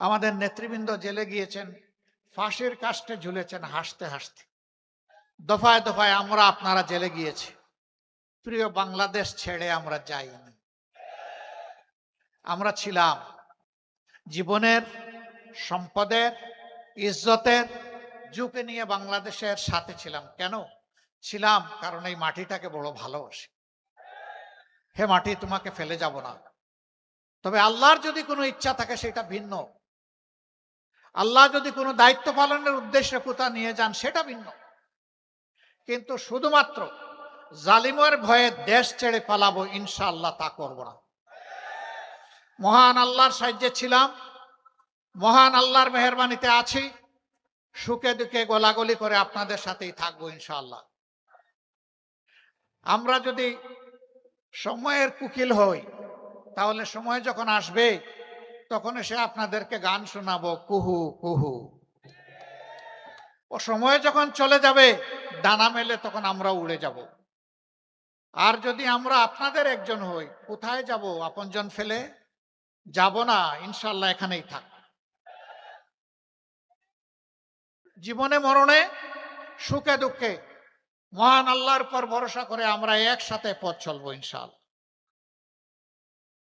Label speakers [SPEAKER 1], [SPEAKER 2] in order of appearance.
[SPEAKER 1] আমাদের নেতৃবৃন্দ জেলে গিয়েছেন, ফাঁসির কাস্টে ঝুলেছেন হাসতে হাসতে। দফায় দফায় আমরা আপনারা জেলে গিয়েছি, প্রিয় বাংলাদেশ ছেড়ে আমরা যাইনি। আমরা ছিলাম জীবনের, সম্পদের, ইজ্জতের ঝুঁকি নিয়ে বাংলাদেশের সাথে ছিলাম। কেন ছিলাম? কারণ এই মাটিটাকে বড় ভালোবাসি। হে মাটি, তোমাকে ফেলে যাব না। তবে আল্লাহর যদি কোনো ইচ্ছা থাকে সেটা ভিন্ন। আল্লাহ যদি কোনো দায়িত্ব পালনের উদ্দেশ্যে কোথাও নিয়ে যান সেটা ভিন্ন, কিন্তু শুধুমাত্র জালিমের ভয়ে দেশ ছেড়ে পালাবো ইনশাআল্লাহ তা করব না। মহান আল্লাহর সাহায্যে ছিলাম, মহান আল্লাহর মেহেরবানিতে আছি, সুখে দুঃখে গোলাগুলি করে আপনাদের সাথেই থাকবো ইনশাআল্লাহ। আমরা যদি সময়ের কুকিল হই, তাহলে সময় যখন আসবে তখন এসে আপনাদেরকে গান শোনাবো কুহু কুহু। ও সময় যখন চলে যাবে ডানা মেলে তখন আমরা উড়ে যাব। আর যদি আমরা আপনাদের একজন হই, কোথায় যাব? আপনজন ফেলে যাব না, ইনশাআল্লাহ এখানেই থাক। জীবনে মরণে, সুখে দুঃখে মহান আল্লাহর উপর ভরসা করে আমরা একসাথে পথ চলবো ইনশাআল্লাহ।